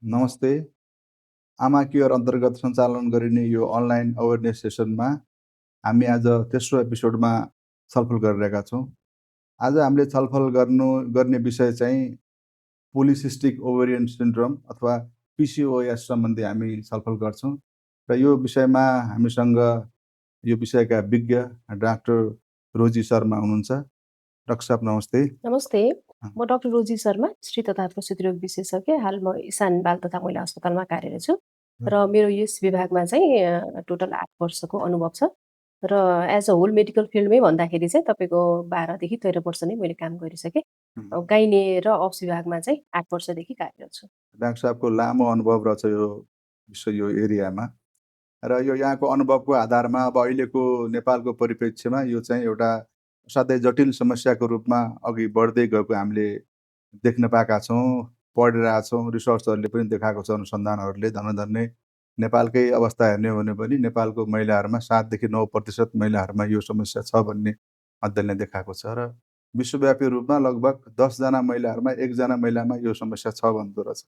नमस्ते। आमा केयर अन्तर्गत सञ्चालन गरिने यो अनलाइन अवेरनेस सेसनमा हामी आज तेस्रो एपिसोडमा छलफल गरिरहेका छौँ। आज हामीले छलफल गर्ने विषय चाहिँ पोलिसिस्टिक ओभेरियन सिन्ड्रोम अथवा पिसिओएस सम्बन्धी हामी छलफल गर्छौँ र यो विषयमा हामीसँग यो विषयका विज्ञ डाक्टर रोजी शर्मा हुनुहुन्छ। डाक्टर साहब नमस्ते। नमस्ते, म डाक्टर रोजी शर्मा, स्त्री तथा प्रसूति रोग विशेषज्ञ। हाल म इसान बाल तथा महिला अस्पतालमा कार्यरत छु र मेरो यस विभागमा चाहिँ टोटल 8 वर्षको अनुभव छ र एज अ होल मेडिकल फिल्डमै भन्दाखेरि चाहिँ तपाईँको 12 देखि 13 वर्ष नै मैले काम गरिसकेँ। गाइने र अप्स विभागमा चाहिँ 8 वर्षदेखि कार्यरत छु। डाक्टर साहबको लामो अनुभव रहेछ यो एरियामा र यो यहाँको अनुभवको आधारमा अब अहिलेको नेपालको परिप्रेक्ष्यमा यो चाहिँ एउटा असाध्यै जटिल समस्याको रूपमा अघि बढ्दै गएको हामीले देख्न पाएका छौँ, पढिरहेका छौँ। रिसर्चहरूले पनि देखाएको छ, अनुसन्धानहरूले धनधन्य नेपालकै अवस्था हेर्ने हो भने पनि नेपालको महिलाहरूमा 7 देखि 9% महिलाहरूमा यो समस्या छ भन्ने अध्ययनले देखाएको छ र विश्वव्यापी रूपमा लगभग 10 जना महिलाहरूमा 1 जना महिलामा यो समस्या छ भन्दो रहेछ।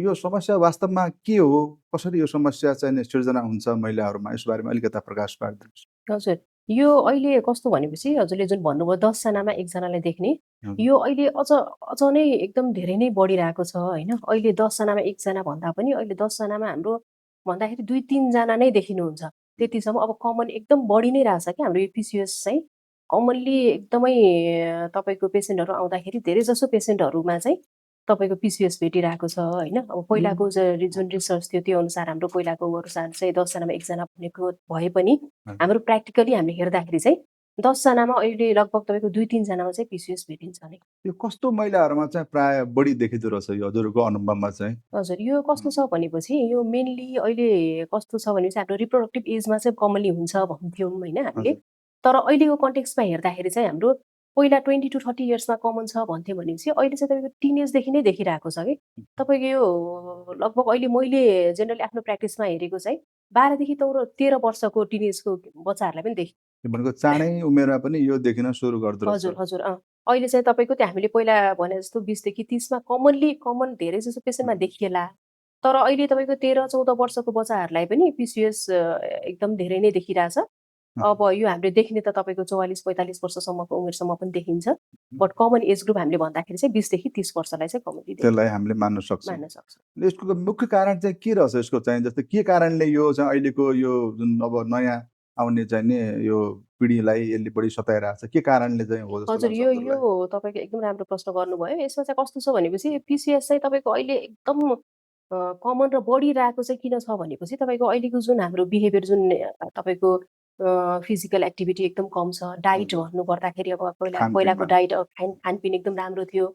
यो समस्या वास्तवमा के हो, कसरी यो समस्या चाहिँ सिर्जना हुन्छ महिलाहरूमा, यस बारेमा अलिकता प्रकाश पारिदिनुहोस्। हजुर, यो अहिले कस्तो भनेपछि हजुरले जुन भन्नुभयो 10 जनामा 1 जनाले देख्ने, यो अहिले अझ नै एकदम धेरै नै बढिरहेको छ होइन। अहिले 10 जनामा 1 जना भन्दा पनि अहिले 10 जनामा हाम्रो भन्दाखेरि 2-3 जना नै देखिनुहुन्छ। त्यतिसम्म अब कमन एकदम बढी नै रहेछ क्या हाम्रो यो पिसिओएस चाहिँ। कमनली एकदमै तपाईँको पेसेन्टहरू आउँदाखेरि धेरैजसो पेसेन्टहरूमा चाहिँ तपाईँको पिसिओएस भेटिरहेको छ होइन। अब पहिलाको जुन रिसर्च थियो त्यो अनुसार हाम्रो पहिलाको अनुसार चाहिँ 10 जनामा 1 जना भनेको भए पनि हाम्रो प्र्याक्टिकली हामीले हेर्दाखेरि चाहिँ 10 जनामा अहिले लगभग तपाईँको 2-3 जनामा चाहिँ पिसिओएस भेटिन्छ नि। यो कस्तो महिलाहरूमा चाहिँ प्राय बढी देखिँदो रहेछ यो हजुरको अनुभवमा चाहिँ? हजुर, यो कस्तो छ भनेपछि यो मेनली अहिले कस्तो छ भनेपछि हाम्रो रिप्रोडक्टिभ एजमा चाहिँ कमनली हुन्छ भन्थ्यौँ होइन हामीले। तर अहिलेको कन्टेक्स्टमा हेर्दाखेरि चाहिँ हाम्रो पहिला 20 to 30 इयर्समा कमन छ भन्थ्यो भनेपछि अहिले चाहिँ तपाईँको टिनेजदेखि नै देखिरहेको छ कि। तपाईँको यो लगभग अहिले मैले जेनरली आफ्नो प्र्याक्टिसमा हेरेको चाहिँ 12 देखि 13 वर्षको टिनेजको बच्चाहरूलाई पनि देखेँ। भनेको चाँडै उमेरमा पनि यो देखिन सुरु गर्दो रहेछ। हजुर हजुर अहिले चाहिँ तपाईँको त्यो हामीले पहिला भने जस्तो 20 देखि 30मा कमन धेरै जसो पेसेन्टमा देखिएला। तर अहिले तपाईँको 13-14 वर्षको बच्चाहरूलाई पनि पिसिओएस एकदम धेरै नै देखिरहेछ। अब यो हामीले देख्ने त तपाईँको 44-45 वर्षसम्मको उमेरसम्म पनि देखिन्छ। बट कमन एज ग्रुप हामीले भन्दाखेरि चाहिँ 20 देखि 30 वर्षलाई चाहिँ कमनली त्यसलाई हामीले मान्न सक्छौँ। यसको मुख्य कारण चाहिँ के रहेछ? यसको चाहिँ जस्तै के कारणले यो चाहिँ अहिलेको यो जुन अब नयाँ आउने चाहिँ नि यो पिँढीलाई यसले बढी सताइरहेको छ, के कारणले चाहिँ हो जस्तो हजुर, लाग्छ यो हजुरलाई? यो तपाईँको एकदम राम्रो प्रश्न गर्नुभयो। यसमा चाहिँ कस्तो छ भनेपछि पिसिओएस चाहिँ तपाईँको अहिले एकदम कमन र बढिरहेको चाहिँ किन छ भनेपछि तपाईँको अहिलेको जुन हाम्रो बिहेभियर जुन तपाईँको फिजिकल एक्टिभिटी एकदम कम छ। डाइट भन्नुपर्दाखेरि अब पहिलाको डाइट खानपिन एकदम राम्रो थियो।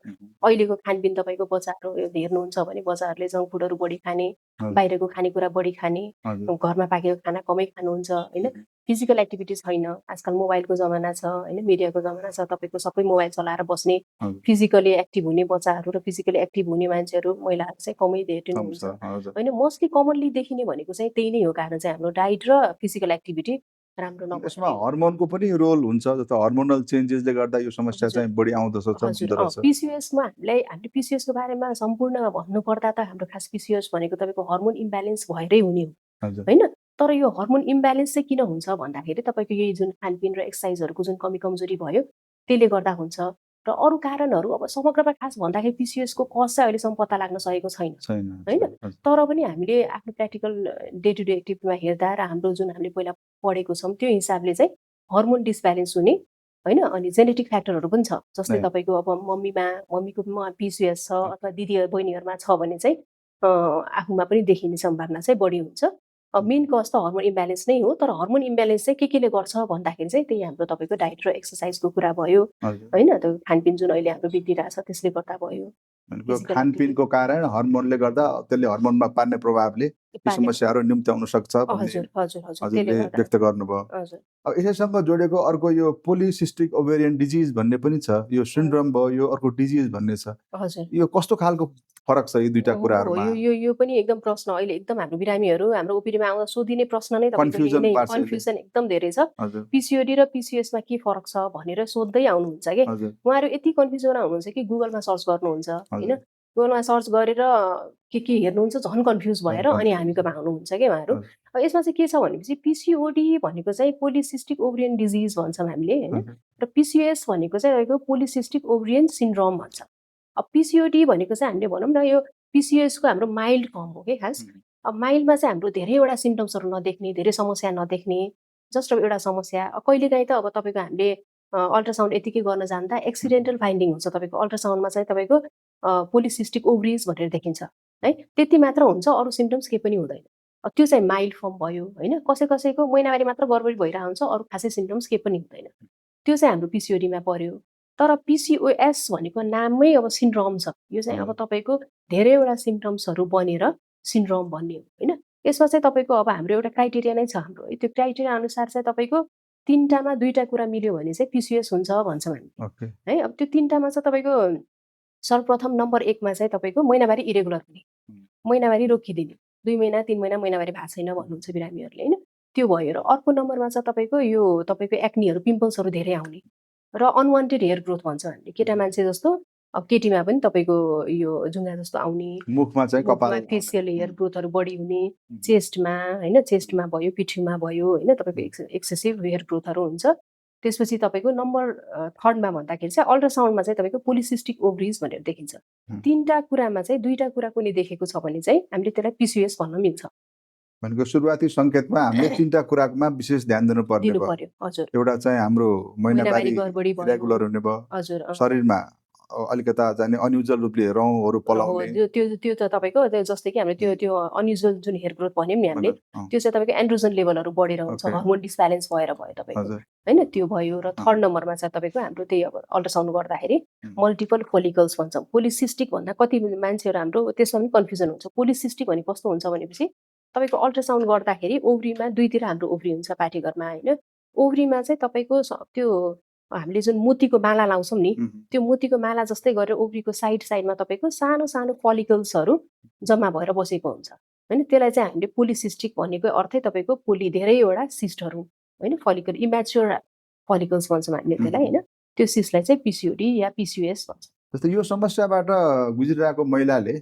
अहिलेको खानपिन तपाईँको बच्चाहरू हेर्नुहुन्छ भने बच्चाहरूले जङ्क फुडहरू बढी खाने, बाहिरको खानेकुरा बढी खाने, घरमा पाकेको खाना कमै खानुहुन्छ होइन। फिजिकल एक्टिभिटी छैन। आजकल मोबाइलको जमाना छ होइन, मिडियाको जमाना छ। तपाईँको सबै मोबाइल चलाएर बस्ने, फिजिकली एक्टिभ हुने बच्चाहरू र फिजिकली एक्टिभ हुने मान्छेहरू महिलाहरू चाहिँ कमै भेटिनुहुन्छ होइन। मोस्टली कमनली देखिने भनेको चाहिँ त्यही नै हो कारण चाहिँ हाम्रो डाइट र फिजिकल एक्टिभिटी राम्रो नभएको। यसमा हर्मोनको पनि रोल हुन्छ, जस्तो हर्मोनल चेन्जेसले गर्दा यो समस्या चाहिँ बढी आउँदछ हजुर। पिसिओएसमा हामीले पिसिओएसको बारेमा सम्पूर्ण भन्नुपर्दा त हाम्रो खास पिसिओएस भनेको तपाईँको हर्मोन इम्ब्यालेन्स भएरै हुने हो होइन। तर यो हर्मोन इम्ब्यालेन्स चाहिँ किन हुन्छ भन्दाखेरि तपाईँको यही जुन खानपिन र एक्सर्साइजहरूको जुन कमी कमजोरी भयो त्यसले गर्दा हुन्छ। र अरू कारणहरू अब समग्रमा खास भन्दाखेरि पिसिओएसको कज चाहिँ अहिलेसम्म पत्ता लाग्न सकेको छैन होइन। तर पनि हामीले आफ्नो प्र्याक्टिकल डे टु डे एक्टिभिटीमा हेर्दा र हाम्रो जुन हामीले पहिला पढेको छौँ त्यो हिसाबले चाहिँ हर्मोन डिसब्यालेन्स हुने होइन। अनि जेनेटिक फ्याक्टरहरू पनि छ। जस्तै तपाईँको अब मम्मीको पिसिओएस छ अथवा दिदी बहिनीहरूमा छ भने चाहिँ आफूमा पनि देखिने सम्भावना चाहिँ बढी हुन्छ। मेन कज त हर्मोन इम्ब्यालेन्स नै हो। तर हर्मोन इम्ब्यालेन्स चाहिँ केले गर्छ भन्दाखेरि चाहिँ त्यही हाम्रो तपाईँको डाइट र एक्सर्साइजको कुरा भयो होइन। त्यो खानपिन जुन अहिले हाम्रो बिग्रिरहेछ त्यसले गर्दा भयो। खानपिनको कारण हर्मोनले गर्दा त्यसले हर्मोनमा पार्ने प्रभावले समस्याहरू निम्त्याउन सक्छ हजुरले व्यक्त गर्नुभयो। अब यसैसँग जोडेको अर्को यो पोलिसिस्टिक ओभेरियन डिजिज भन्ने पनि छ, यो सिन्ड्रोम भयो, यो अर्को डिजिज भन्ने छ। यो कस्तो खालको फरक छ यी दुईटा कुराहरुमा? यो पनि एकदम प्रश्न अहिले एकदम हाम्रो बिरामीहरू हाम्रो ओपिडीमा आउँदा सोधिने प्रश्न नै कन्फ्युजन कन्फ्युजन एकदम धेरै छ। पिसिओडी र पिसिओएसमा के फरक छ भनेर सोध्दै आउनुहुन्छ के। उहाँहरू यति कन्फ्युजनमा हुनुहुन्छ कि गुगलमा सर्च गर्नुहुन्छ होइन। गुगलमा सर्च गरेर के हेर्नुहुन्छ झन् कन्फ्युज भएर अनि हामीकोमा आउनुहुन्छ क्या उहाँहरू। यसमा चाहिँ के छ भनेपछि पिसिओडी भनेको चाहिँ पोलिसिस्टिक ओभरियन डिजिज भन्छौँ हामीले होइन, र पिसिओएस भनेको चाहिँ तपाईँको पोलिसिस्टिक ओभरियन सिन्ड्रोम भन्छ। अब पिसिओडी भनेको चाहिँ हामीले भनौँ न यो पिसिओएसको हाम्रो माइल्ड फर्म हो कि खास। अब माइल्डमा चाहिँ हाम्रो धेरैवटा सिम्टम्सहरू नदेख्ने, धेरै समस्या नदेख्ने, जस्ट अब एउटा समस्या कहिलेकाहीँ त अब तपाईँको हामीले अल्ट्रासाउन्ड यतिकै गर्न जाँदा एक्सिडेन्टल फाइन्डिङ हुन्छ तपाईँको। अल्ट्रासाउन्डमा चाहिँ तपाईँको पोलिसिस्टिक ओभरिज भनेर देखिन्छ है, त्यति मात्र हुन्छ, अरू सिम्टम्स केही पनि हुँदैन। त्यो चाहिँ माइल्ड फर्म भयो होइन। कसैको महिनावारी मात्र गडबडी भइरहेको हुन्छ, अरू खासै सिम्टम्स केही पनि हुँदैन, त्यो चाहिँ हाम्रो पिसिओडीमा पर्यो। तर पिसिओएस भनेको नाममै अब सिन्ड्रोम छ, यो चाहिँ अब तपाईँको धेरैवटा सिम्टम्सहरू बनेर सिन्ड्रोम भन्ने हो होइन। यसमा चाहिँ तपाईँको अब हाम्रो एउटा क्राइटेरिया नै छ हाम्रो, त्यो क्राइटेरिया अनुसार चाहिँ तपाईँको 3टामा 2टा कुरा मिल्यो भने चाहिँ पिसिओएस हुन्छ भन्छौँ हामी है। अब त्यो 3टामा चाहिँ तपाईँको सर्वप्रथम नम्बर 1 मा चाहिँ तपाईँको महिनावारी इरेगुलर हुने, महिनावारी रोकिदिने, 2 महिना 3 महिना महिनावारी भएको छैन भन्नुहुन्छ बिरामीहरूले होइन, त्यो भयो। र अर्को नम्बरमा चाहिँ तपाईँको यो तपाईँको एक्नीहरू पिम्पल्सहरू धेरै आउने र अनवान्टेड हेयर ग्रोथ भन्छ हामीले। केटा मान्छे जस्तो अब केटीमा पनि तपाईँको यो जुङ्गा जस्तो आउने, मुखमा चाहिँ कपाल फेसियल हेयर ग्रोथहरू बढी हुने, चेस्टमा होइन, चेस्टमा भयो, पिठ्युमा भयो होइन, तपाईँको एक्सेसिभ हेयर ग्रोथहरू हुन्छ। त्यसपछि तपाईँको नम्बर 3मा भन्दाखेरि चाहिँ अल्ट्रासाउन्डमा चाहिँ तपाईँको पोलिसिस्टिक ओभरिज भनेर देखिन्छ। 3टा कुरामा चाहिँ 2टा कुरा पनि देखेको छ भने चाहिँ हामीले त्यसलाई पिसिओएस भन्न मिल्छ। भनेको सुरुवाती सङ्केतमा हामीले 3टा कुरामा विशेष ध्यान दिनु पर्यो। हजुर, एउटा चाहिँ हाम्रो महिनावारी गडबडी रेगुलर हुने भयो, हजुर, शरीरमा अलिकता जाने अनयुजुअल रूपले रौँहरू पलाउने, त्यो त तपाईँको जस्तै कि हामीले त्यो अनयुजुअल जुन हेयर ग्रोथ भन्यौँ नि हामीले, त्यो चाहिँ तपाईँको एन्ड्रोजन लेभलहरू बढेर हुन्छ, हर्मोन डिसब्यालेन्स भएर भयो तपाईँको होइन, त्यो भयो। र 3rd नम्बरमा चाहिँ तपाईँको हाम्रो त्यही अब अल्ट्रासाउन्ड गर्दाखेरि मल्टिपल फोलिकल्स भन्छौँ। पोलिसिस्टिक भन्दा कति मान्छेहरू हाम्रो त्यसमा पनि कन्फ्युजन हुन्छ। पोलिसिस्टिक भने कस्तो हुन्छ भनेपछि तपाईँको अल्ट्रासाउन्ड गर्दाखेरि ओभरीमा 2तिर हाम्रो ओभरी हुन्छ पाठीघरमा होइन, ओभरीमा चाहिँ तपाईँको त्यो हामीले जुन मोतीको माला लाउँछौँ नि, त्यो मोतीको माला जस्तै गरेर ओभरीको साइडमा तपाईँको सानो सानो फोलिकल्सहरू जम्मा भएर बसेको हुन्छ होइन। त्यसलाई चाहिँ हामीले पोलिसिस्टिक भनेको अर्थै तपाईँको पोली धेरैवटा सिस्टहरू होइन, फोलिकल इम्याच्योर फोलिकल्स भन्छौँ हामीले त्यसलाई होइन। त्यो सिस्टलाई चाहिँ पिसिओडी या पिसिओएस भन्छ। जस्तै यो समस्याबाट गुज्रिरहेको महिलाले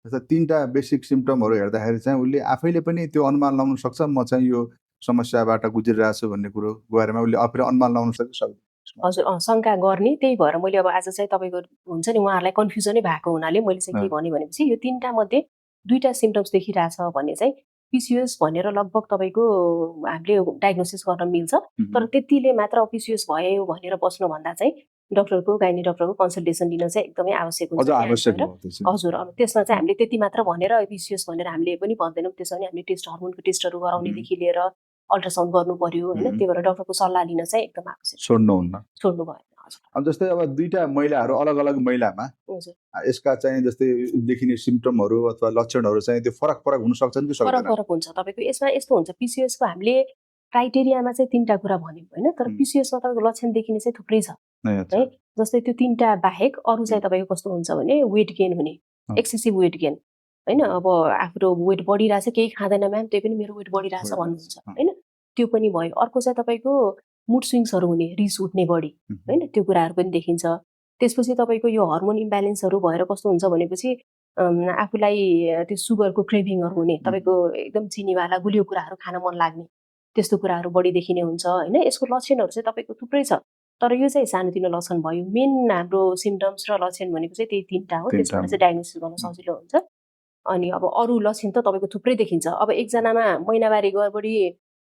जस्तै 3टा बेसिक सिम्पटमहरू हेर्दाखेरि चाहिँ उसले आफैले पनि त्यो अनुमान लाउन सक्छ म चाहिँ यो समस्याबाट गुज्रिरहेको छु भन्ने कुरो बारेमा उसले आफैले अनुमान लाउन सक्छ। हजुर, शङ्का गर्ने। त्यही भएर मैले अब आज चाहिँ तपाईँको हुन्छ नि उहाँहरूलाई कन्फ्युजनै भएको हुनाले मैले चाहिँ के भने भनेपछि यो 3टा मध्ये 2टा सिम्टम्स देखिरहेछ भने चाहिँ पिसिओएस भनेर लगभग तपाईँको हामीले डायग्नोसिस गर्न मिल्छ। तर त्यतिले मात्र पिसिओएस भयो भनेर बस्नुभन्दा चाहिँ डक्टरको गाइनी डक्टरको कन्सल्टेसन लिन चाहिँ एकदमै आवश्यक हुन्छ। हजुर, अब त्यसमा चाहिँ हामीले त्यति मात्र भनेर पिसिओएस भनेर हामीले पनि भन्दैनौँ। त्यसो भने हामीले हर्मोनको टेस्टहरू गराउनेदेखि लिएर अल्ट्रासाउन्ड गर्नु पर्यो होइन, त्यही भएर डक्टरको सल्लाह लिन चाहिँ एकदम आवश्यक। छोड्नु भएन। अब जस्तै अब 2टा महिलाहरू अलग अलग महिलामा यसका चाहिँ जस्तै देखिने सिम्पटमहरू अथवा लक्षणहरू चाहिँ त्यो फरक हुन सक्छन् कि सक्दैन? फरक हुन्छ तपाईँको। यसमा यस्तो हुन्छ, पिसिओएसको हामीले क्राइटेरियामा चाहिँ 3टा कुरा भन्यौँ होइन, तर पिसिओएसमा तपाईँको लक्षण देखिने चाहिँ थुप्रै छ है। जस्तै त्यो 3टा बाहेक अरू चाहिँ तपाईँको कस्तो हुन्छ भने वेट गेन हुने, एक्सेसिभ वेट गेन होइन। अब आफ्नो वेट बढिरहेछ, केही खाँदैन म्याम त्यही पनि मेरो वेट बढिरहेछ भन्नुहुन्छ होइन, त्यो पनि भयो। अर्को चाहिँ तपाईँको मुड स्विङ्सहरू हुने, रिस उठ्ने बढी होइन, त्यो कुराहरू पनि देखिन्छ। त्यसपछि तपाईँको यो हर्मोन इम्ब्यालेन्सहरू भएर कस्तो हुन्छ भनेपछि आफूलाई त्यो सुगरको क्रेभिङहरू हुने, तपाईँको एकदम चिनीवाला गुलियो कुराहरू खान मन लाग्ने, त्यस्तो कुराहरू बढी देखिने हुन्छ होइन। यसको लक्षणहरू चाहिँ तपाईँको थुप्रै छ, तर यो चाहिँ सानोतिनो लक्षण भयो। मेन हाम्रो सिम्टम्स र लक्षण भनेको चाहिँ त्यही 3टा हो, त्यसबाट चाहिँ डायग्नोसिस गर्न सजिलो हुन्छ। अनि अब अरू लक्षण त तपाईँको थुप्रै देखिन्छ। अब एकजनामा महिनावारी गडबडी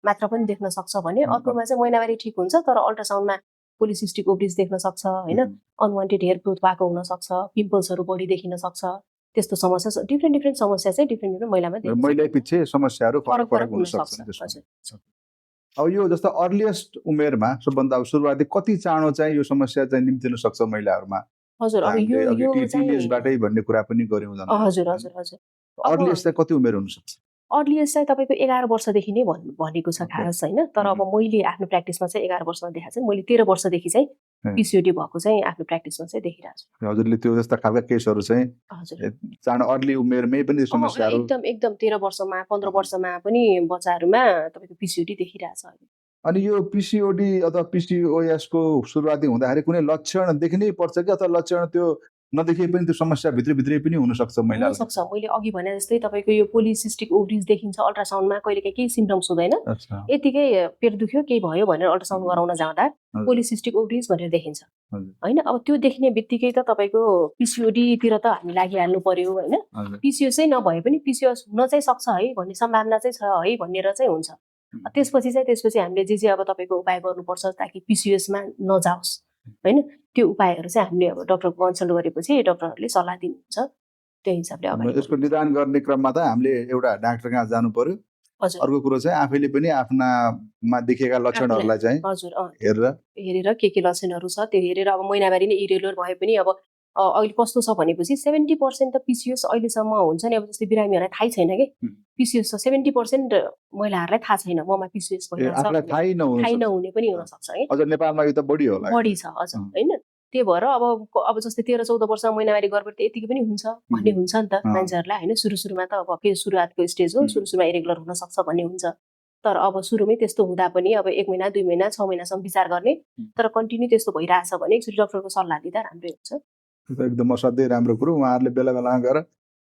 मात्र पनि देख्न सक्छ भने अर्कोमा चाहिँ महिनावारी ठिक हुन्छ तर अल्ट्रासाउन्डमा पोलिसिस्टिक ओभरिज देख्न सक्छ होइन, अनवान्टेड हेयर ग्रोथ भएको हुन सक्छ, पिम्पल्सहरू बढी देखिन सक्छ। त्यस्तो समस्या डिफ्रेन्ट समस्या चाहिँ डिफ्रेन्ट महिलामा महिला पछि समस्याहरू फरक हुन सक्छ। अब यो जस्तो अर्लिएस्ट उमेरमा सबभन्दा सुरुवाती कति चाँडो चाहिँ यो समस्या चाहिँ निम्तिन सक्छ महिलाहरूमा? हजुर, अब यो टिनेजबाटै भन्ने कुरा पनि गर्यौँ। हजुर, अर्लिएस्ट चाहिँ कति उमेर हुन सक्छ? अर्लिएस्ट चाहिँ तपाईँको 11 वर्षदेखि नै भनेको छ खास होइन। तर अब मैले आफ्नो प्र्याक्टिसमा चाहिँ 11 वर्षमा देखाएको चाहिँ मैले 13 वर्षदेखि चाहिँ पिसिओडी भएको चाहिँ आफ्नो प्र्याक्टिसमा चाहिँ देखिरहेको छु। हजुरले त्यो जस्ता खालका केसहरू चाहिँ चाँडो अर्ली उमेरमै पनि समस्याहरू एकदम 13 वर्षमा 15 वर्षमा पनि बच्चाहरूमा तपाईँको पिसिओडी देखिरहेछ अहिले। अनि यो पिसिओडी अथवा पिसिओएस को सुरुवाती हुँदाखेरि कुनै लक्षण देख्नै पर्छ कि अथवा लक्षण त्यो नदेखिए पनि त्यो समस्या भित्रै पनि हुनसक्छ महिलालाई। हुनसक्छ। मैले अघि भने जस्तै तपाईँको यो पोलिसिस्टिक ओभरिज देखिन्छ अल्ट्रासाउन्डमा, कहिलेकाहीँ केही सिम्टम्स हुँदैन, अच्छा। यतिकै पेट दुख्यो केही भयो भनेर अल्ट्रासाउन्ड गराउन जाँदा हजुर। पोलिसिस्टिक ओभरिज भनेर देखिन्छ हजुर। होइन। अब त्यो देखिने बित्तिकै त तपाईँको पिसिओडीतिर त हामी लागिहाल्नु पर्यो होइन। हजुर। पिसिओस चाहिँ नभए पनि पिसिओस हुन चाहिँ सक्छ है भन्ने सम्भावना चाहिँ छ है भनेर चाहिँ हुन्छ। त्यसपछि हामीले जे अब तपाईँको उपाय गर्नुपर्छ ताकि पिसिओसमा नजाओस् होइन। त्यो उपायहरू चाहिँ हामीले अब डक्टरको कन्सल्ट गरेपछि डक्टरहरूले सल्लाह दिनुहुन्छ, त्यो हिसाबले अगाडि यसको निदान गर्ने क्रममा त हामीले एउटा डाक्टर कहाँ जानु पर्यो। हजुर। अर्को कुरो चाहिँ आफैले पनि आफ्नामा देखेका लक्षणहरूलाई चाहिँ हजुर हेरेर के लक्षणहरू छ त्यो हेरेर अब महिनावारी नै इरेगुलर भए पनि अब अहिले कस्तो छ भनेपछि 70% त पिसिओस अहिलेसम्म हुन्छ नि। अब जस्तै बिरामीहरूलाई थाहै छैन कि पिसिओस छ, 70% महिलाहरूलाई थाहा छैन ममा पिसिओस भइरहेछ, थाहै नहुने पनि हुनसक्छ है। अझ नेपालमा यो त बढी होला, बढी छ अझ होइन। त्यही भएर अब जस्तै 13-14 वर्ष महिनावारी गर्भवती यतिकै पनि हुन्छ भन्ने हुन्छ नि त मान्छेहरूलाई होइन। सुरुमा त अब के सुरुवातको स्टेज हो, सुरुमा इरेगुलर हुन सक्छ भन्ने हुन्छ। तर अब सुरुमै त्यस्तो हुँदा पनि अब 1 महिना 2 महिना 6 महिनासम्म विचार गर्ने, तर कन्टिन्यू त्यस्तो भइरहेछ भने एकचोटि डक्टरको सल्लाह लिँदा राम्रै हुन्छ। एकदम असाध्यै राम्रो कुरो। उहाँहरूले बेला बेलामा गएर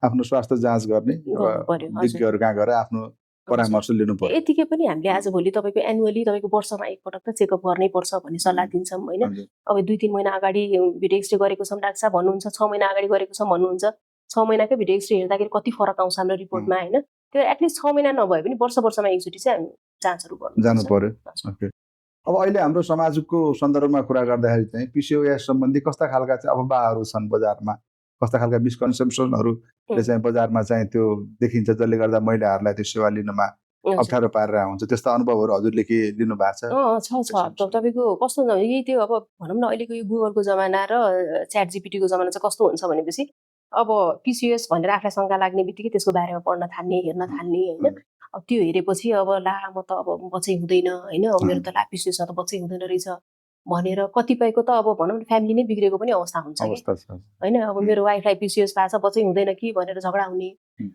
आफ्नो स्वास्थ्य जाँच गर्ने, विज्ञहरू कहाँ गएर आफ्नो परामर्श लिनु पर्यो। यतिकै पनि हामीले आजभोलि तपाईँको एनुअली तपाईँको वर्षमा एकपटक त चेकअप गर्नै पर्छ भन्ने सल्लाह दिन्छौँ होइन। अब 2-3 महिना अगाडि भिडियो एक्सरे गरेको छौँ डाक्टर साहब भन्नुहुन्छ, 6 महिना अगाडि गरेको छौँ भन्नुहुन्छ। 6 महिनाकै भिडियो एक्सरे हेर्दाखेरि कति फरक आउँछ हाम्रो रिपोर्टमा होइन। त्यो एटलिस्ट 6 महिना नभए पनि वर्षमा एकचोटि चाहिँ हामी जाँचहरू जानु पर्यो। ओके। अब अहिले हाम्रो समाजको सन्दर्भमा कुरा गर्दाखेरि चाहिँ पिसिओएस सम्बन्धी कस्ता खालका चाहिँ अफवाहहरू छन् बजारमा, कस्ता खालका मिसकन्सेप्सनहरूले चाहिँ बजारमा चाहिँ त्यो देखिन्छ, जसले गर्दा महिलाहरूलाई त्यो सेवा लिनमा अप्ठ्यारो पारेर हुन्छ। त्यस्ता अनुभवहरू हजुरले के लिनु भएको छ? तपाईँको कस्तो हुन्छ यही त्यो अब भनौँ न अहिलेको यो गुगलको जमाना र च्याट जिपिटीको जमाना चाहिँ कस्तो हुन्छ भनेपछि अब पिसिओएस भनेर आफूलाई शङ्का लाग्ने बित्तिकै त्यसको बारेमा पढ्न थाल्ने, हेर्न थाल्ने होइन। अब त्यो हेरेपछि अब ला म त अब बच्चै हुँदैन होइन, मेरो त ला पिसिओसमा त बच्चै हुँदैन रहेछ भनेर कतिपयको त अब भनौँ न फ्यामिली नै बिग्रेको पनि अवस्था हुन्छ होइन। अब मेरो वाइफलाई पिसिओस भएको छ बच्चै हुँदैन कि भनेर झगडा हुने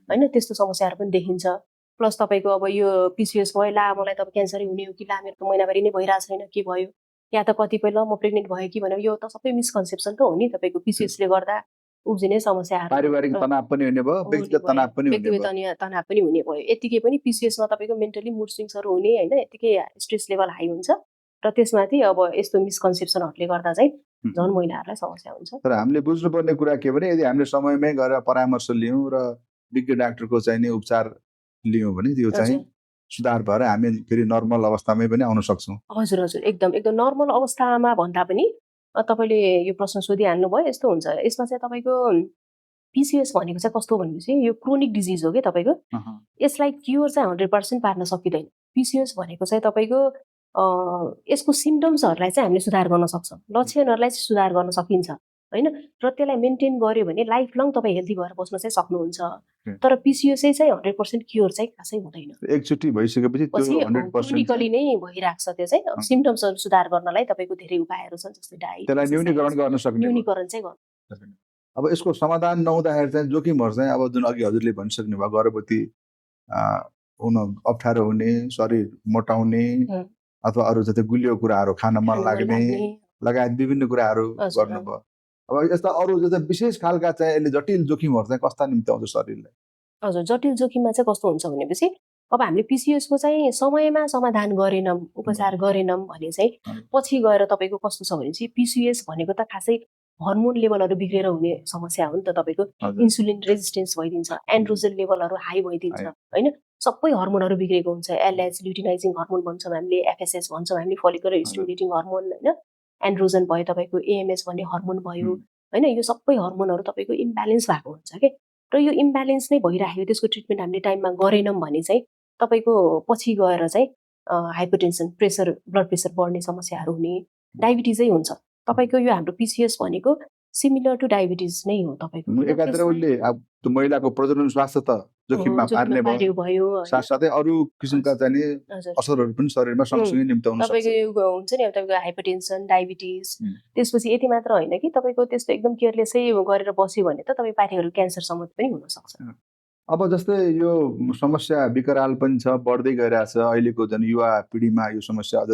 होइन, त्यस्तो समस्याहरू पनि देखिन्छ। प्लस तपाईँको अब यो पिसिओस भयो ला मलाई त अब क्यान्सरै हुने हो कि ला मेरो त महिनावारी नै भइरहेको छैन के भयो, या त कतिपय ल म प्रेग्नेन्ट भयो कि भनेर, यो त सबै मिसकन्सेप्सन त हो नि तपाईँको पिसिओसले गर्दा उब्जिने समस्याहरू। पारिवारिक तनाव पनि हुने भयो, व्यक्तिगत तनाव पनि हुने भयो। यतिकै पनि पिसिओसमा तपाईँको मेन्टली मुड स्विङ्सहरू हुने होइन, यतिकै स्ट्रेस लेभल हाई हुन्छ र त्यसमाथि अब यस्तो मिसकन्सेप्सनहरूले गर्दा चाहिँ झन् महिलाहरूलाई समस्या हुन्छ। तर हामीले बुझ्नुपर्ने कुरा के भने यदि हामीले समयमै गएर परामर्श लियौँ र विज्ञ डाक्टरको चाहिँ नि उपचार लियौँ भने त्यो चाहिँ सुधार भएर हामी फेरि नर्मल अवस्थामै पनि आउन सक्छौँ। हजुर एकदम नर्मल अवस्थामा भन्दा पनि तपाईँले यो प्रश्न सोधिहाल्नु भयो। यस्तो हुन्छ यसमा चाहिँ तपाईँको पिसिओएस भनेको चाहिँ कस्तो भनेपछि यो क्रोनिक डिजिज हो कि तपाईँको, यसलाई क्योर चाहिँ 100% पार्न सकिँदैन। पिसिओएस भनेको चाहिँ तपाईँको यसको सिम्टम्सहरूलाई चाहिँ हामीले सुधार गर्न सक्छौँ, लक्षणहरूलाई चाहिँ सुधार गर्न सकिन्छ होइन। र त्यसलाई मेन्टेन गर्यो भने लाइफ लङ तपाईँ हेल्दी भएर बस्न चाहिँ सक्नुहुन्छ। तर पिसिओएस चाहिँ 100% क्योर चाहिँ खासै हुँदैन। एकचोटि भइसकेपछि क्रोनिकली नै भइरहेको छ। त्यो चाहिँ सिम्टम्सहरू सुधार गर्नलाई तपाईँको धेरै उपायहरू छन्, जस्तै डायट न्यूनीकरण गर्न सक्ने, न्यूनीकरण चाहिँ गर्नु। अब यसको समाधान नहुँदाखेरि चाहिँ जोखिमहरू चाहिँ अब जुन अघि हजुरले भनिसक्नु भयो, गर्भवती हुन अप्ठ्यारो हुने, शरीर मोटाउने अथवा अरू जस्तै गुलियो कुराहरू खान मन लाग्ने लगायत विभिन्न कुराहरू गर्नुभयो। अब यस्ता अरू जस्तै विशेष खालका चाहिँ यसले जटिल जोखिमहरू चाहिँ कस्ता निम्ति आउँछ शरीरलाई? हजुर, जटिल जोखिममा चाहिँ कस्तो हुन्छ भनेपछि अब हामीले पिसिओएसको चाहिँ समयमा समाधान गरेनौँ, उपचार गरेनौँ भने चाहिँ पछि गएर तपाईँको कस्तो छ भने चाहिँ पिसिओएस भनेको त खासै हर्मोन लेभलहरू बिग्रेर हुने समस्या हो नि त। तपाईँको इन्सुलिन रेजिस्टेन्स भइदिन्छ, एन्ड्रोजन लेभलहरू हाई भइदिन्छ होइन, सबै हर्मोनहरू बिग्रेको हुन्छ। एलएच ल्युटिनाइजिङ हर्मोन भन्छौँ हामीले, एफएसएच भन्छौँ हामीले, फोलिकुलर स्टिमुलेटिङ हर्मोन होइन, एन्ड्रोजन भयो तपाईँको, एएमएस भन्ने हर्मोन भयो होइन। यो सबै हर्मोनहरू तपाईँको इम्ब्यालेन्स भएको हुन्छ कि, र यो इम्ब्यालेन्स नै भइराख्यो, त्यसको ट्रिटमेन्ट हामीले टाइममा गरेनौँ भने चाहिँ तपाईँको पछि गएर चाहिँ हाइपरटेन्सन, प्रेसर, ब्लड प्रेसर बढ्ने समस्याहरू हुने, डायबिटिजै हुन्छ। तपाईँको यो हाम्रो पिसिओएस भनेको सिमिलर टु डायबिटिज नै हो तपाईँको। एकातिर उसले महिलाको प्रजनन स्वास्थ्य त जोखिममा पार्ने भयो, साथसाथै अरू किसिमका चाहिँ असरहरू पनि शरीरमा सँगसँगै निम्त्याउन सक्छ। तपाईँको यो हुन्छ नि तपाईँको हाइपरटेन्सन, डायबिटिज, त्यसपछि यति मात्र होइन कि तपाईँको त्यस्तो एकदम केयरलेसै गरेर बस्यो भने त तपाईँ पाइथेरोइड क्यान्सरसम्म पनि हुनसक्छ। अब जस्तै यो समस्या विकराल पनि छ, बढ्दै गइरहेछ। अहिलेको जुन युवा पिँढीमा यो समस्या अझ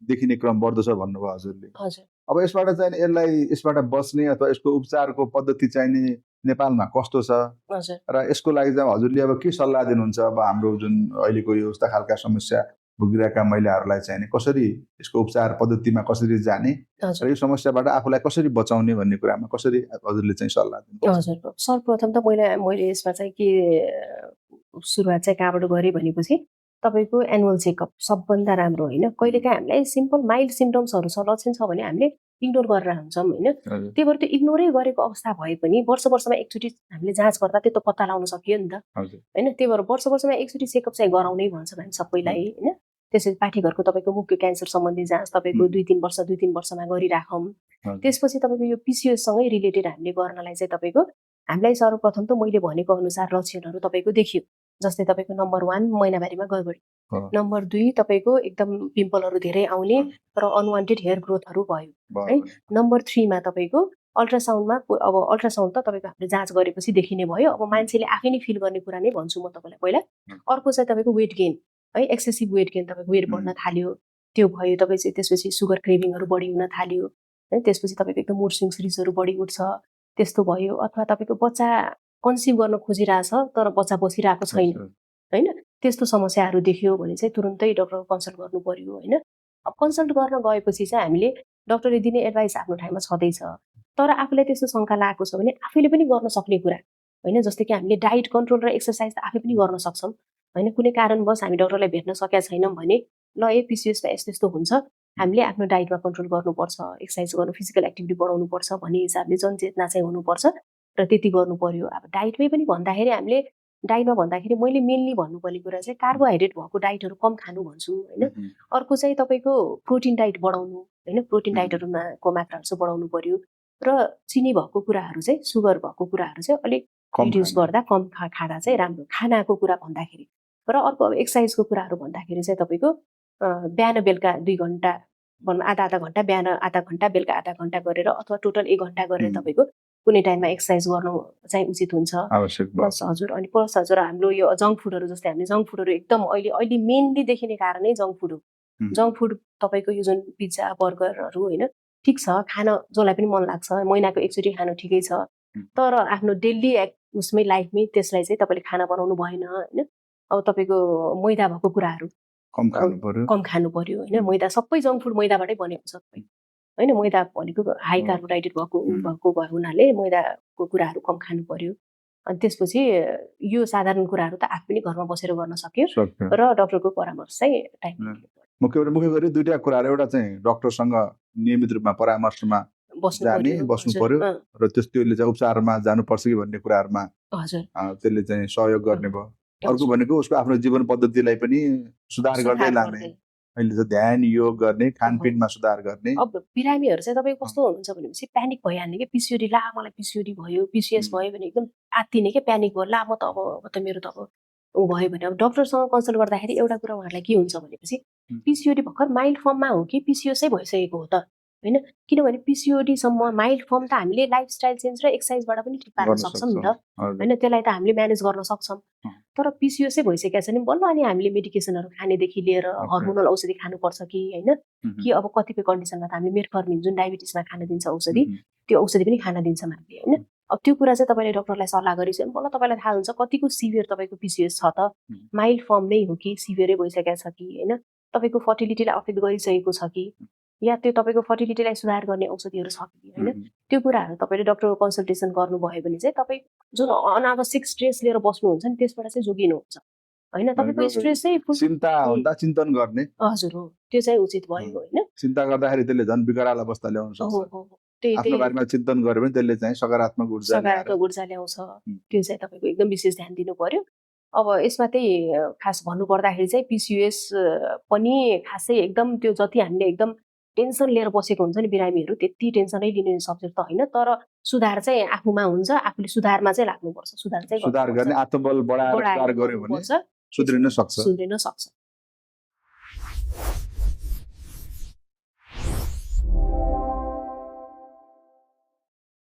देखिने क्रम बढ्दो छ भन्नुभयो हजुरले। हजुर अब यसबाट चाहिँ यसबाट बस्ने अथवा यसको उपचारको पद्धति चाहिँ नि नेपालमा कस्तो छ हजुर र यसको लागि चाहिँ हजुरले अब के सल्लाह दिनुहुन्छ? अब हाम्रो जुन अहिलेको यो यस्ता खालका समस्या भोगिरहेका महिलाहरूलाई चाहिँ नि कसरी यसको उपचार पद्धतिमा कसरी जाने र हजुर यो समस्याबाट आफूलाई कसरी बचाउने भन्ने कुरामा कसरी हजुरले चाहिँ सल्लाह दिनुहुन्छ? हजुर सर्वप्रथम त मैले यसमा चाहिँ के सुरुवात चाहिँ कहाँबाट गरेँ भनेपछि तपाईँको एनुअल चेकअप सबभन्दा राम्रो होइन। कहिलेकाहीँ हामीलाई सिम्पल माइल्ड सिम्टम्सहरू छ, लक्षण छ भने हामीले इग्नोर गरेर हुन्छौँ होइन। हजुर त्यही भएर त्यो इग्नोरै गरेको अवस्था भए पनि वर्षमा एकचोटि हामीले जाँच गर्दा त्यो त पत्ता लगाउन सकियो नि त हजुर होइन। त्यही भएर वर्षमा एकचोटि चेकअप चाहिँ गराउनै भन्छौँ हामी सबैलाई होइन। त्यसपछि पाठीघरको तपाईँको मुख्य क्यान्सर सम्बन्धी जाँच तपाईँको 2-3 वर्षमा गरिराखौँ। हजुर त्यसपछि तपाईँको यो पिसिओसँगै रिलेटेड हामीले गर्नलाई चाहिँ तपाईँको हामीलाई सर्वप्रथम त मैले भनेको अनुसार लक्षणहरू तपाईँको देखियो। जस्तै तपाईँको नम्बर 1 महिनावारीमा गडबडी, नम्बर 2 तपाईँको एकदम पिम्पलहरू धेरै आउने र अनवान्टेड हेयर ग्रोथहरू भयो है। नम्बर 3 मा तपाईँको अल्ट्रासाउन्डमा अब अल्ट्रासाउन्ड त तपाईँको हामीले जाँच गरेपछि देखिने भयो। अब मान्छेले आफै नै फिल गर्ने कुरा नै भन्छु म तपाईँलाई पहिला। अर्को चाहिँ तपाईँको वेट गेन है, एक्सेसिभ वेट गेन, तपाईँको वेट बढ्न थाल्यो, त्यो भयो। तपाईँ चाहिँ त्यसपछि सुगर क्रेभिङहरू बढी हुन थाल्यो है। त्यसपछि तपाईँको एकदम मुड स्विङ्स रिसहरू बढी उठ्छ, त्यस्तो भयो। अथवा तपाईँको बच्चा कन्सिभ गर्न खोजिरहेछ तर बच्चा बसिरहेको छैन होइन, त्यस्तो समस्याहरू देखियो भने चाहिँ तुरुन्तै डक्टरको कन्सल्ट गर्नु पर्यो होइन। अब कन्सल्ट गर्न गएपछि चाहिँ हामीले डक्टरले दिने एडभाइस आफ्नो ठाउँमा छँदैछ, तर आफूलाई त्यस्तो शङ्का लागेको छ भने आफैले पनि गर्न सक्ने कुरा होइन। जस्तै कि हामीले डाइट कन्ट्रोल र एक्सर्साइज त आफै पनि गर्न सक्छौँ होइन। कुनै कारणवश हामी डक्टरलाई भेट्न सकेका छैनौँ भने ल पिसिओसमा यस्तो यस्तो हुन्छ, हामीले आफ्नो डाइटमा कन्ट्रोल गर्नुपर्छ, एक्सर्साइज गर्नु, फिजिकल एक्टिभिटी बढाउनुपर्छ भन्ने हिसाबले जनचेतना चाहिँ हुनुपर्छ र त्यति गर्नु पर्यो। अब डाइटमै पनि भन्दाखेरि हामीले डाइटमा भन्दाखेरि मैले मेनली भन्नुपर्ने कुरा चाहिँ कार्बोहाइड्रेट भएको डाइटहरू कम खानु भन्छु होइन। अर्को चाहिँ तपाईँको प्रोटिन डाइट बढाउनु होइन, प्रोटिन डाइटहरूको मात्राहरू चाहिँ बढाउनु पर्यो र चिनी भएको कुराहरू चाहिँ, सुगर भएको कुराहरू चाहिँ अलिक रिड्युस गर्दा, कम खाँदा चाहिँ राम्रो, खानाको कुरा भन्दाखेरि। र अर्को अब एक्सर्साइजको कुराहरू भन्दाखेरि चाहिँ तपाईँको बिहान बेलुका 2 घन्टा भनौँ, आधा घन्टा, बिहान आधा घन्टा, बेलुका आधा घन्टा गरेर अथवा टोटल 1 घन्टा गरेर तपाईँको कुनै टाइममा एक्सर्साइज गर्नु चाहिँ उचित हुन्छ। प्लस हजुर अनि प्लस हजुर हाम्रो यो जङ्क फुडहरू, जस्तै हामीले जङ्क फुडहरू एकदम अहिले मेनली देखिने कारण नै जङ्क फुड हो। जङ्क फुड तपाईँको यो जुन पिज्जा बर्गरहरू होइन, ठिक छ खान जसलाई पनि मन लाग्छ, महिनाको एकचोटि खानु ठिकै छ, तर आफ्नो डेली उसमै लाइफमै त्यसलाई चाहिँ तपाईँले खाना बनाउनु भएन होइन। अब तपाईँको मैदा भएको कुराहरू कम खानु पर्यो होइन। मैदा सबै जङ्क फुड मैदाबाटै बनेको छ होइन। मैदा भनेको हाई कार्बोहाइड्रेट भएको हुनाले मैदाको कुराहरू कम खानु पर्यो। अनि त्यसपछि यो साधारण कुराहरू त आफै पनि घरमा बसेर गर्न सक्यो र डक्टरको परामर्श चाहिँ टाइममा मुख्य गरी दुईटा कुराहरू, एउटा चाहिँ डक्टरसँग नियमित रूपमा परामर्शमा बस्नु पर्यो र त्यसले चाहिँ उपचारमा जानुपर्छ कि भन्ने कुराहरूमा हजुर त्यसले चाहिँ सहयोग गर्ने भयो। अर्को भनेको उसको आफ्नो जीवन पद्धतिलाई पनि सुधार गर्दै लाने, अहिले चाहिँ ध्यान योग गर्ने, खानपिनमा सुधार गर्ने। अब बिरामीहरू चाहिँ तपाईँको कस्तो हुनुहुन्छ भनेपछि प्यानिक भइहाल्ने कि पिसिओडी, ला मलाई पिसिओडी भयो, पिसिएस भयो भने एकदम आत्तिने कि प्यानिक भयो, ला म त अब त मेरो त अब ऊ भयो भने। अब डक्टरसँग कन्सल्ट गर्दाखेरि एउटा कुरा उहाँहरूलाई के हुन्छ भनेपछि पिसिओडी भर्खर माइल्ड फर्ममा हो कि पिसिओसै भइसकेको हो त होइन। किनभने पिसिओडीसम्म माइल्ड फर्म त हामीले लाइफस्टाइल चेन्ज र एक्सर्साइजबाट पनि ठिक पार्न सक्छौँ नि त होइन, त्यसलाई त हामीले म्यानेज गर्न सक्छौँ। तर पिसिओसै भइसकेको छ भने बल्ल अनि हामीले मेडिकेसनहरू खानेदेखि लिएर हर्मोनल औषधि खानुपर्छ कि होइन, कि अब कतिपय कन्डिसनमा त हामीले मेटफर्मिन जुन डायबिटिसमा खान दिन्छ औषधि, त्यो औषधि पनि खान दिन्छ हामीले होइन। अब त्यो कुरा चाहिँ तपाईँले डक्टरलाई सल्लाह गरिसक्यो भने बल्ल तपाईँलाई थाहा हुन्छ कतिको सिभियर तपाईँको पिसिओस छ त, माइल्ड फर्म नै हो कि सिभियरै भइसकेको छ कि होइन, तपाईँको फर्टिलिटीलाई अफेक्ट गरिसकेको छ कि, या त्यो तपाईँको फर्टिलिटीलाई सुधार गर्ने औषधिहरू छ कि होइन। त्यो कुराहरू तपाईँले डक्टरको कन्सल्टेसन गर्नुभयो भने चाहिँ तपाईँ जुन अनावश्यक स्ट्रेस लिएर बस्नुहुन्छ नि त्यसबाट चाहिँ जोगिनुहुन्छ होइन। तपाईँको स्ट्रेस चाहिँ चिन्ता हुँदा चिन्तन गर्ने हजुर हो, त्यो चाहिँ उचित भयो होइन। चिन्ता गर्दाखेरि त्यसले झन् बिगडाल अवस्था ल्याउन सक्छ। आफ्नो बारेमा चिन्तन गर्यो भने त्यसले चाहिँ सकारात्मक ऊर्जा ल्याउँछ, त्यो चाहिँ तपाईँको एकदम विशेष ध्यान दिनु पर्यो। अब यसमा चाहिँ खास भन्नुपर्दाखेरि चाहिँ पिसिओएस पनि खासै एकदम त्यो जति हामीले एकदम टेन्सन लिएर बसेको हुन्छ नि बिरामीहरू, त्यति टेन्सनै लिने सब्जेक्ट त होइन, तर सुधार चाहिँ आफूमा हुन्छ, आफूले सुधारमा चाहिँ लाग्नुपर्छ। सुधार गर्ने आत्मबल बढाएर सुधार गर्यो भने सुध्रिन सक्छ।